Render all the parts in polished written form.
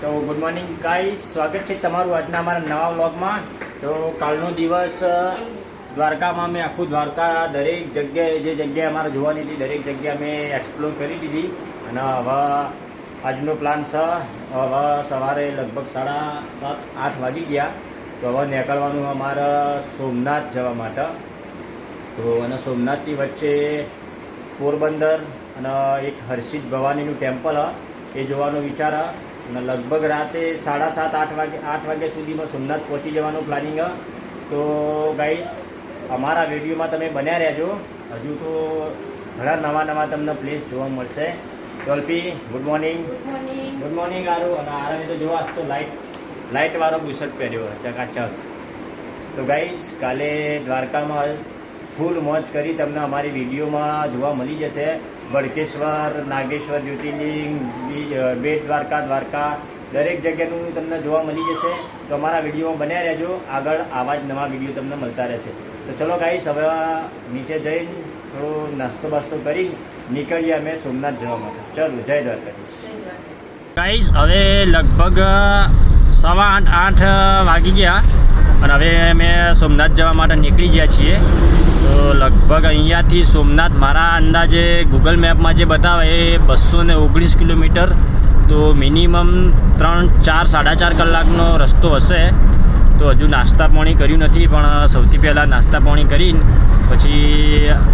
તો good morning guys, સ્વાગત છે તમારું આજના અમારા નવા વ્લોગમાં। તો કાલનો દિવસ દ્વારકામાં મેં આખું દ્વારકા દરેક જગ્યાએ જે જગ્યાએ અમારે જોવાની હતી દરેક જગ્યા મેં એક્સપ્લોર કરી દીધી। અને હવે આજનો પ્લાન છે, હવે સવારે લગભગ 7:30-8 વાગી ગયા। તો હવે નીકળવાનું અમારે સોમનાથ જવા માટે। તો અને સોમનાથની વચ્ચે પોરબંદર અને એક હર્ષિદ ભવાનીનું ટેમ્પલ એ જોવાનો વિચાર અને લગભગ રાતે 7:30-8 વાગ્યા સુધીમાં સોમનાથ પહોંચી જવાનું પ્લાનિંગ। તો ગાઈસ અમારા વિડીયોમાં તમે બન્યા રહેજો, હજુ તો ઘણા નવા તમને પ્લેસ જોવા મળશે। તો અલ્પી ગુડ મોર્નિંગ। ગુડ મોર્નિંગ આરો, અને આરામે તો જોવા તો લાઇટવાળો બુશર્ટ પહેર્યો ચકાચક। તો ગાઈસ કાલે દ્વારકામાં ફૂલ મોજ કરી તમને અમારી વિડીયોમાં જોવા મળી જશે। ભડકેશ્વર, નાગેશ્વર જ્યોતિર્લિંગ, બેટ દ્વારકા દરેક જગ્યાનું તમને જોવા મળી જશે। તો અમારા વિડીયોમાં બન્યા રહેજો, આગળ આવા જ નવા વિડીયો તમને મળતા રહેશે। તો ચલો ગાઈસ હવે નીચે જઈને થોડો નાસ્તો બાસ્તો કરી નીકળીએ અમે સોમનાથ જવા માટે। ચલો જય દ્વારકાધીશ। ગાઈસ હવે લગભગ 7:15-8 વાગી ગયા અને હવે અમે સોમનાથ જવા માટે નીકળી ગયા છીએ। તો લગભગ અહીંયાથી સોમનાથ મારા અંદાજે ગૂગલ મેપમાં જે બતાવે એ 219 કિલોમીટર, તો મિનિમમ 3-4-4.5 કલાકનો રસ્તો હશે। તો હજુ નાસ્તા પાણી કર્યું નથી, પણ સૌથી પહેલાં નાસ્તા પાણી કરીને પછી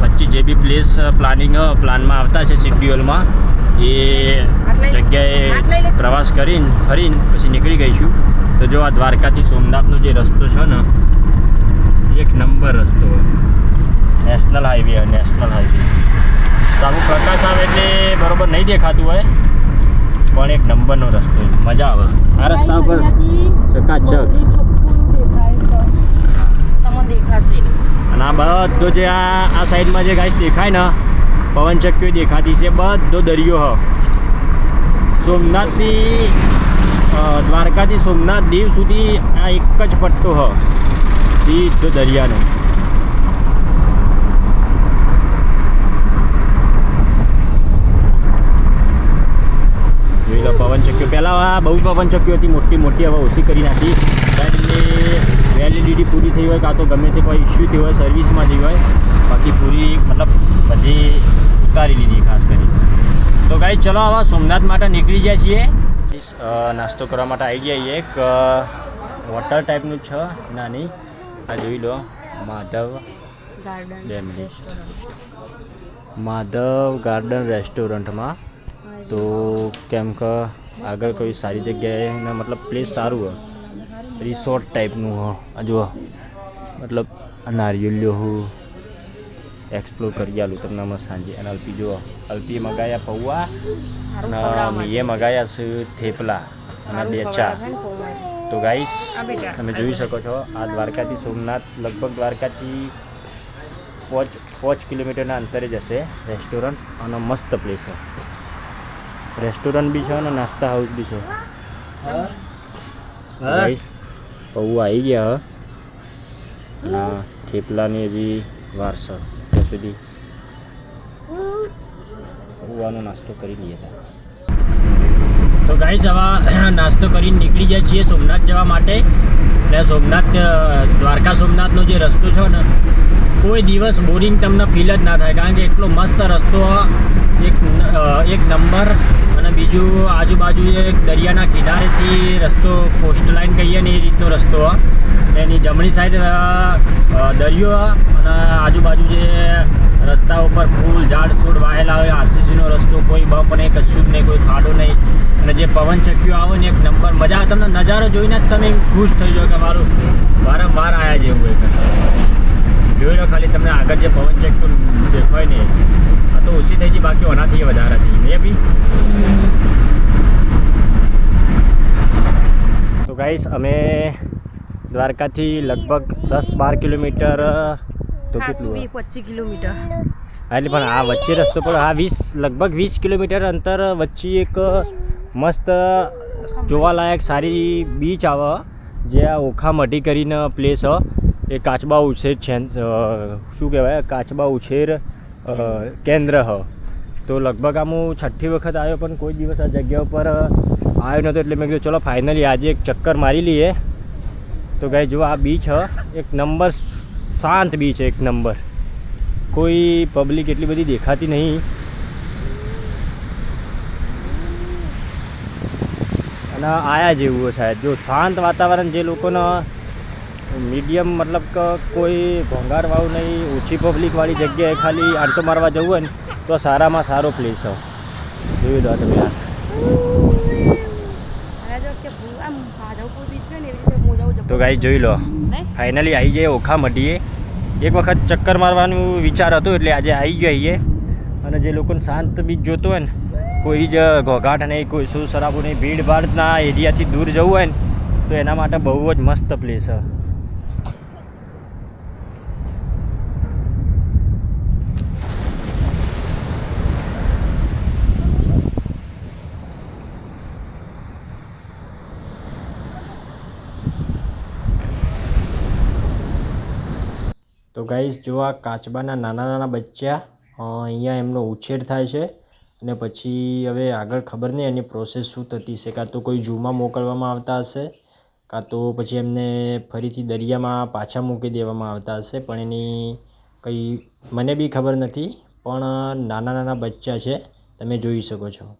વચ્ચે જે બી પ્લેસ પ્લાનમાં આવતા છે શેડ્યુલમાં એ જગ્યાએ પ્રવાસ કરીને ફરીને પછી નીકળી ગઈશું। તો જો આ દ્વારકાથી સોમનાથનો જે રસ્તો છે ને, એક નંબર રસ્તો, નેશનલ હાઈવે સારું પ્રકાશ આવે એટલે બરોબર નહીં દેખાતું હોય, પણ એક નંબરનો રસ્તો, મજા આવે આ રસ્તા ઉપર ચકાચક। અને આ બધો જે આ સાઈડમાં જે ગાઈસ દેખાય ને પવનચક્કીઓ દેખાતી છે, બધો દરિયો સોમનાથથી દ્વારકાથી સોમનાથ દીવ સુધી આ એક જ પટ્ટો સીધો દરિયાનો। જોઈ લો પવનચક્કીઓ, પહેલાં બહુ પવનચક્કીઓ હતી મોટી મોટી, હવે ઓછી કરી નાખી, કારણ કે વેલિડિટી પૂરી થઈ હોય કાં તો ગમે તે કોઈ ઇસ્યુ થઈ હોય સર્વિસમાં થઈ હોય, બાકી પૂરી મતલબ બધી ઉતારી લીધી ખાસ કરી। તો ગાઈ ચલો હવે સોમનાથ માટે નીકળી ગયા છીએ। નાસ્તો કરવા માટે આવી ગયા, એક વોટર ટાઈપનું છે નાની, આ જોઈ લો માધવ ગાર્ડન રેસ્ટોરન્ટમાં। તો કેમ કે આગળ કોઈ સારી જગ્યાએ મતલબ પ્લેસ સારું હોય, રિસોર્ટ ટાઈપનું જો મતલબ નારિયેલિયો હું એક્સપ્લોર કરી આલું તમને અમે સાંજે। અને અલ્પી જુઓ, અલ્પીએ મગાયા પૌવા અને મીએ મગાયા છે થેપલા અને 2 ચા। તો ગાઈસ તમે જોઈ શકો છો આ દ્વારકાથી સોમનાથ લગભગ દ્વારકાથી 5 કિલોમીટરના અંતરે જશે રેસ્ટોરન્ટ, અને મસ્ત પ્લેસ છે, રેસ્ટોરન્ટ બી છે અને નાસ્તા હાઉસ બી છે। ગાઈસ પૌવા આવી ગયા અને થેપલાની હજી વાર છે, ત્યાં સુધી પૌવાનો નાસ્તો કરી લઈએ। તો ગાઈસ હવે નાસ્તો કરીને નીકળી જાય છીએ સોમનાથ જવા માટે। એટલે દ્વારકા સોમનાથનો જે રસ્તો છે ને, કોઈ દિવસ બોરિંગ તમને ફીલ જ ના થાય, કારણ કે એટલો મસ્ત રસ્તો, એક નંબર। અને બીજું આજુબાજુ એક દરિયાના કિનારેથી રસ્તો, કોસ્ટ લાઈન કહીએ ને એ રીતનો રસ્તો, એની જમણી સાઈડ દરિયો અને આજુબાજુ જે રસ્તા ઉપર ફૂલ ઝાડ છોડ વાયેલા હોય, આરસીસીનો રસ્તો, કોઈ બમ્પ નહીં, કશું જ નહીં, કોઈ ખાડો નહીં, અને જે પવનચક્કીઓ આવે ને એક નંબર મજા આવે। તમને નજારો જોઈને જ તમે ખુશ થઈ જાઓ કે મારું વારંવાર આવ્યા જેવું એક જોઈ લો ખાલી તમને આગળ જે પવનચક્કીઓ દેખાય ને, આ તો ઓછી થઈ ગઈ, બાકી ઓનાથી વધારે હતી નહીં બી। તો ગાઈસ અમે દ્વારકાથી લગભગ 10-12 કિલોમીટર, તો કેટલું 25 કિલોમીટર એટલે પણ આ વચ્ચે રસ્તો પણ લગભગ 20 કિલોમીટર અંતર વચ્ચે એક મસ્ત જોવાલાયક સારી બીચ આવે, જે આ ઓખા મઢી કરીને પ્લેસ એ કાચબા ઉછેર શું કહેવાય, કાચબા ઉછેર કેન્દ્ર તો લગભગ આમ હું 6ઠ્ઠી વખત આવ્યો, પણ કોઈ દિવસ આ જગ્યા ઉપર આવ્યો નહોતો એટલે મેં કીધું ચલો ફાઇનલી આજે એક ચક્કર મારી લઈએ. તો ગાઈસ જો આ બીચ હ એક નંબર શાંત બીચ છે, એક નંબર. કોઈ પબ્લિક એટલી બધી દેખાતી નહીં અને આયા જેવું સાહેબ. જો શાંત વાતાવરણ, જે લોકોને મીડિયમ મતલબ કે કોઈ ઘોંઘાટવાળું નહીં, ઓછી પબ્લિકવાળી જગ્યાએ ખાલી આંટો મારવા જવું હોય ને તો સારામાં સારો પ્લેસ છે. જોઈ લો તમે યાર. તો ગાઈ જોઈ લો ફાઇનલી આવી જાય ઓખા મઢીએ. એક વખત ચક્કર મારવાનું વિચાર હતો એટલે આજે આવી ગયો આવીએ. અને જે લોકોને શાંત બીચ જોતો હોય ને, કોઈ જ ઘોઘાટ નહીં, કોઈ શું શરાબો નહીં, ભીડભાડના એરિયાથી દૂર જવું હોય ને તો એના માટે બહુ જ મસ્ત પ્લેસ છે. તો ગાઈસ જો આ કાચબાના નાના નાના બચ્ચા અહીંયા એમનો ઉછેર થાય છે અને પછી હવે આગળ ખબર નહીં એની પ્રોસેસ શું થતી છે. કાં તો કોઈ ઝૂમાં મોકલવામાં આવતા હશે, કાં તો પછી એમને ફરીથી દરિયામાં પાછા મૂકી દેવામાં આવતા હશે. પણ એની કંઈ મને બી ખબર નથી. પણ નાના નાના બચ્ચા છે, તમે જોઈ શકો છો.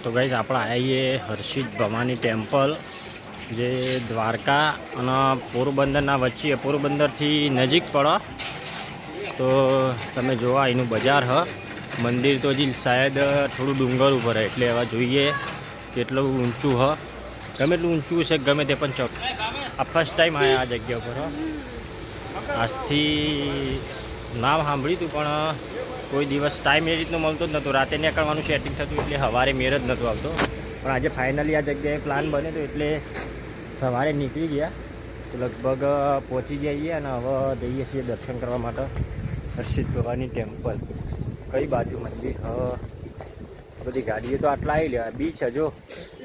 તો ગાઈઝ આપણે આવીએ હર્ષિદ ભવાની ટેમ્પલ, જે દ્વારકા અને પોરબંદરના વચ્ચે, પોરબંદરથી નજીક પડે. તો તમે જોવા એનું બજાર હ. મંદિર તો હજી શાયદ થોડું ડુંગર ઉપર હે, એટલે હવે જોઈએ કેટલું ઊંચું હ. ગમે એટલું ઊંચું છે ગમે તે, પણ ચોક આ ફર્સ્ટ ટાઈમ આવ્યા આ જગ્યા ઉપર. આજથી નામ સાંભળ્યું હતું પણ કોઈ દિવસ ટાઈમ એ રીતનો મળતો જ નહોતો. રાતે નીકળવાનું સેટિંગ થતું એટલે સવારે મેર જ નહોતો આવતો. પણ આજે ફાઇનલી આ જગ્યાએ પ્લાન બન્યો હતો એટલે સવારે નીકળી ગયા. તો લગભગ પહોંચી જઈએ અને હવે જઈએ છીએ દર્શન કરવા માટે હર્ષિદ ભવાની ટેમ્પલ. કઈ બાજુ મંદિર બધી ગાડીઓ તો આટલા આવી લેવા. બીચ હજો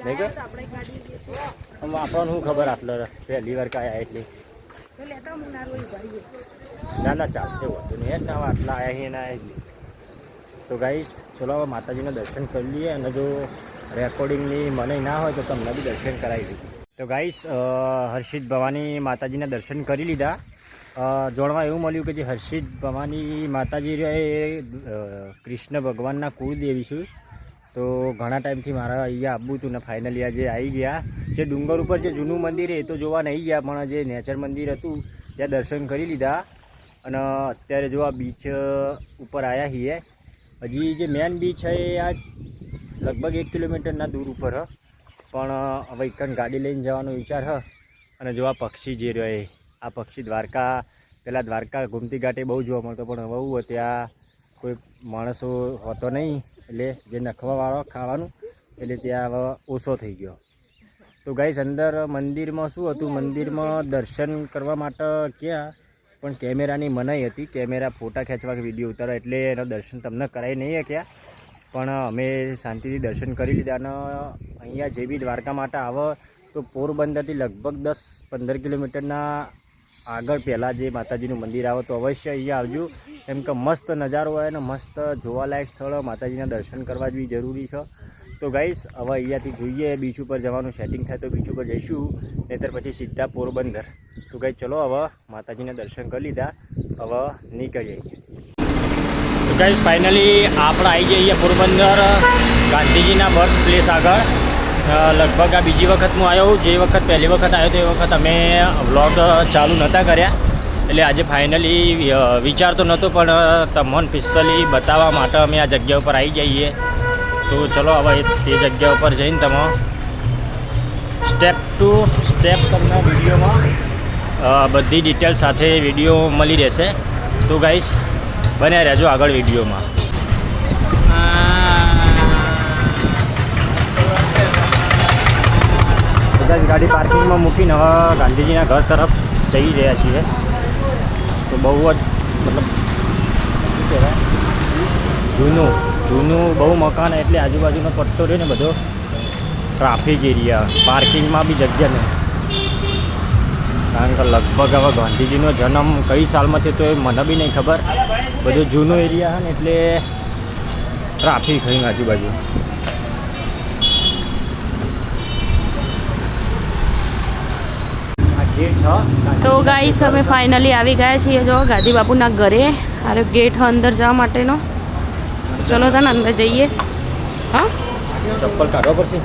નહીં કે આપણને શું ખબર, આટલો પહેલી વાર કાંઈ આવ્યા એટલે ના ના ચાલશે હોતું નહીં યાર. ના આટલા આવ્યા ના એટલે. તો ગાઈસ ચલો હવે માતાજીના દર્શન કરી લઈએ, અને જો રેકોર્ડિંગની મને ના હોય તો તમને બી દર્શન કરાવી દઈએ. તો ગાઈસ હર્ષિદ ભવાની માતાજીના દર્શન કરી લીધા. જાણવા એવું મળ્યું કે જે હર્ષિદ ભવાની માતાજી એ કૃષ્ણ ભગવાનના કુળદેવી છે. તો ઘણા ટાઈમથી મારા અહીંયા આવવું હતું ને ફાઇનલી આજે આવી ગયા. જે ડુંગર ઉપર જે જૂનું મંદિર એ તો જોવા નહીં ગયા, પણ જે નેચર મંદિર હતું ત્યાં દર્શન કરી લીધા. અને અત્યારે જો આ બીચ ઉપર આવ્યા છીએ. હજી જે મેન બીચ છે એ આ લગભગ 1 કિલોમીટરના દૂર ઉપર હ. પણ હવે એકન ગાડી લઈને જવાનો વિચાર હ. અને જો આ પક્ષી જે રહે, આ પક્ષી દ્વારકા, પહેલાં દ્વારકા ગુમતી ઘાટે બહુ જોવા મળતો, પણ હવે એવું ત્યાં કોઈ માણસો હોતો નહીં, એટલે જે નખવાવાળો ખાવાનું એટલે ત્યાં હવે ઓછો થઈ ગયો. તો ગાઈસ અંદર મંદિરમાં શું હતું, મંદિરમાં દર્શન કરવા માટે ક્યાં પણ કેમેરાની મનાઈ હતી. કેમેરા ફોટા ખેંચવા કે વિડીયો ઉતારવા, એટલે એના દર્શન તમને કરાવી નહીં શક્યા. પણ અમે શાંતિથી દર્શન કરી લીધા. અને અહીંયા જે બી દ્વારકા માટે આવે તો પોરબંદરથી લગભગ 10-15 કિલોમીટરના આગળ પહેલાં જે માતાજીનું મંદિર આવે તો અવશ્ય અહીંયા આવજો. કેમ કે મસ્ત નજારો હોય ને મસ્ત જોવાલાયક સ્થળ, માતાજીના દર્શન કરવા જ બી જરૂરી છે. તો ગાઈસ હવે અહીંયાથી જોઈએ બીચ ઉપર જવાનું સેટિંગ થાય તો બીચ ઉપર જઈશું, નહીંતર પછી સીધા પોરબંદર. તો ગાઈસ ચલો હવે માતાજીના દર્શન કરી લીધા, હવે નીકળીએ. તો ગાઈસ ફાઇનલી આપણે આવી જઈએ અહીંયા પોરબંદર ગાંધીજીના બર્થ પ્લેસ આગળ. લગભગ આ બીજી વખત હું આવ્યો. જે વખત પહેલી વખત આવ્યો તો એ વખત અમે વ્લોગ ચાલુ નહોતા કર્યા, એટલે આજે ફાઇનલી વિચાર તો નહોતો પણ તમને સ્પેશિયલી બતાવવા માટે અમે આ જગ્યા ઉપર આવી જઈએ. તો ચલો હવે તે જગ્યા ઉપર જઈને તમે સ્ટેપ ટુ સ્ટેપ તમને વિડીયોમાં બધી ડિટેલ સાથે વિડીયો મળી રહેશે. તો ગાઈસ બન્યા રહેજો આગળ વિડીયોમાં. ગાડી પાર્કિંગમાં મૂકીને હવે ગાંધીજીના ઘર તરફ જઈ રહ્યા છીએ. તો બહુ જ મતલબ શું કહેવાય, જૂનું બહુ મકાન, એટલે આજુબાજુનો પટ્ટો રહ્યો ને બધો ટ્રાફિક એરિયા, પાર્કિંગમાં બી જગ્યા નહીં. કારણ કે લગભગ હવે ગાંધીજીનો જન્મ કઈ સાલમાં થયો તો એ મને બી નહીં ખબર. બધું જૂનો એરિયા છે ને એટલે ટ્રાફિક હોય આજુબાજુ. તો ગાઈસ અમે ફાઇનલી આવી ગયા છીએ જો ગાંધી બાપુના ઘરે. અરે ગેટ અંદર જવા માટેનો. ચલો તને અંદર જઈએ. હા ચપ્પલ કાઢવા પડશે,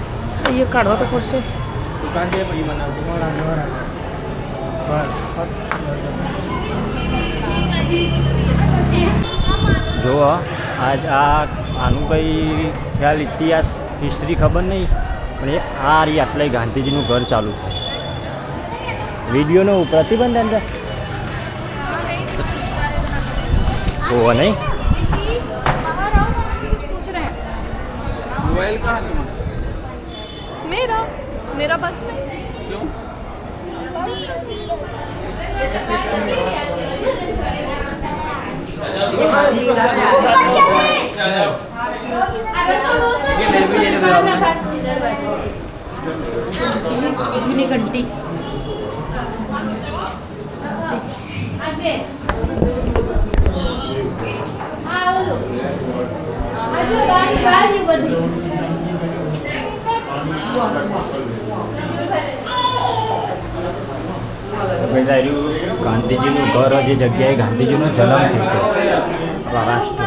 અહીંયા કાઢવા તો પડશે. જો આનું કંઈ ખ્યાલ ઇતિહાસ હિસ્ટ્રી ખબર નહીં, પણ એ આ રહી આટલે ગાંધીજીનું ઘર ચાલુ થાય. વિડીયોનો પ્રતિબંધ અંદર ઓહ નહીં. मोबाइल कहाँ है? मेरा बस में क्यों? घंटी ગાંધીજીનું ઘર, જે જગ્યાએ ગાંધીજીનો જન્મ થયો મહારાષ્ટ્ર.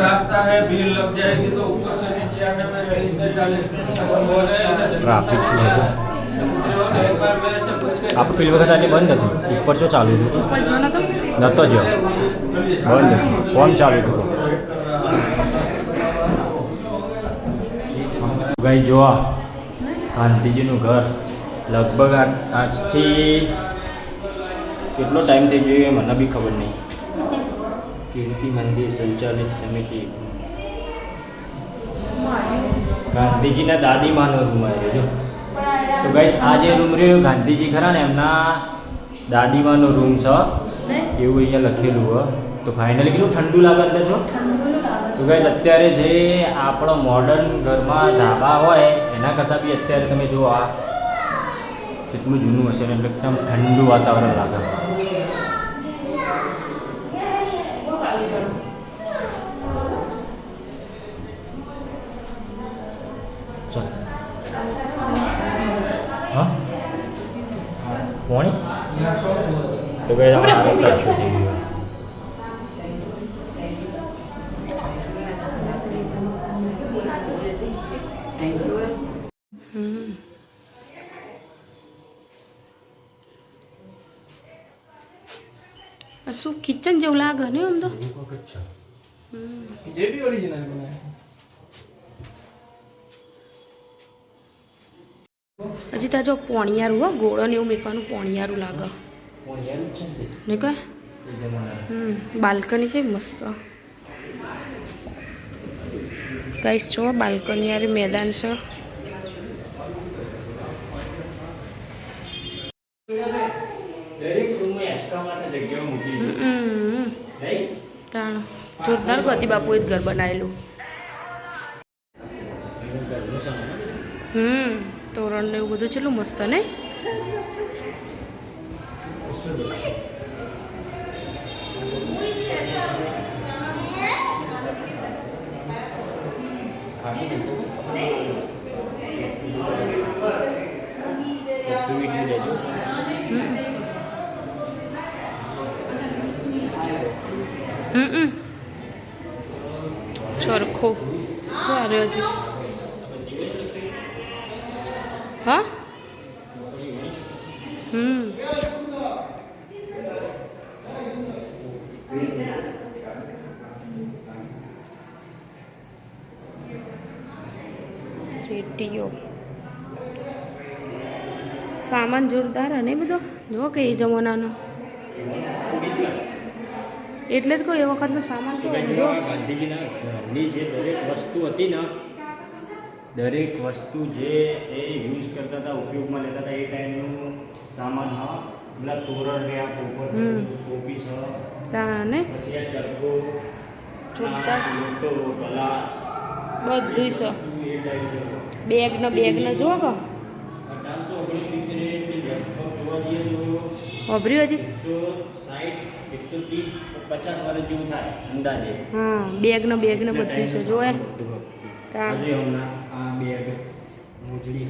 रास्ता है, भीड़ लग जाएगी तो ऊपर से नीचे आने में 30 से 40 मिनट ટ્રાફિક આપણે પેલી વખત આટલી બંધ હતું, ઉપર જો ચાલુ હતું નહોતો જો બંધ, ફોન ચાલુ હતું. ભાઈ જોવા ગાંધીજીનું ઘર લગભગ આજથી કેટલો ટાઈમ થઈ ગયો એ મને બી ખબર નહીં. કીર્તિ મંદિર સંચાલિત સમિતિ, ગાંધીજીના દાદીમાનો રૂમ આવ્યો જો. તો ગાઈસ આ જે રૂમ રહ્યો ગાંધીજી ખરા ને એમના દાદીમાનો રૂમ છે એવું અહીંયા લખેલું હોય. તો ફાઇનલી કેટલું ઠંડુ લાગે અંદર જો. તો ગાઈસ અત્યારે જે આપણો મોડર્ન ઘરમાં ધાબા હોય એના કરતાં બી અત્યારે તમે જુઓ આ કેટલું જૂનું હશે ને, એટલે એકદમ ઠંડુ વાતાવરણ લાગે. હા કોણી તો ભાઈ તમારા શૂટિંગ શું કિચન જેવું લાગે ને આમ તો. ये भी ओरिजिनल बनाया है. હજી ત્યાં જો પોણિયારું હો, ગોળો ને એવું મેકવાનું પોણિયારું લાગે ને કે. બાલ્કની છે મસ્ત ગાઈસ. જો બાલ્કની યાર મેદાન છે. તાણ જોરદાર ગતિ બાપુએ જ ઘર બનાવેલું. તોરણ ને એવું બધું કેટલું મસ્ત ને. ચરખો ચારે હજી હા રેટીઓ સામાન જોરદાર અને બધો જો કે એ જમાનાનો એટલે જ કોઈ એ વખતનો સામાન તો જો ગાંધીજીના ઘરની જે દરેક વસ્તુ હતી ને, દરેક વસ્તુ જે એ યુઝ કરતા હતા, ઉપયોગમાં લેતા હતા, એ ટાઈમનું સામાન. હા, પેલા તોરણ રહ્યા, પોપટ, શોપીસ, તાને પછી આ ચરખો, જોરદાર મોટો ગ્લાસ, બધું છે. એ ટાઈમનું. બેગ ને જો કહો 1869 એટલે લગભગ જોવા જઈએ તો વાપર્યું હજી 160, 130, 50 વર્ષ જેવું થાય અંદાજે. હા બેગ ને બધું છે જોએ તા હજી હમણાં આ બેગ, મોજડી,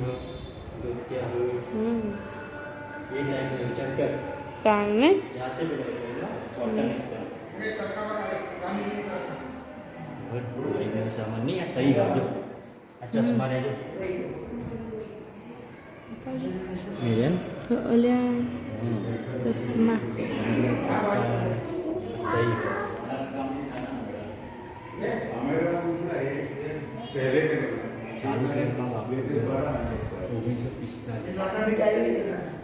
દોત્યા, એ ટાઈપનો વિચાર કર. તાને જાતે પેલા કોટન સામાન નહીં. આ સહી આવજો, આ ચશ્મા રહેજો મિરેન અલ્યા ચશ્મા સહી. ચાલુ કરે કામ આપ્યું 1945.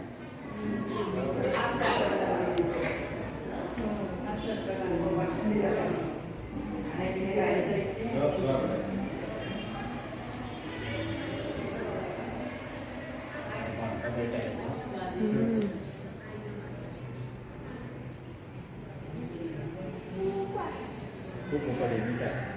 ખૂબ પકડી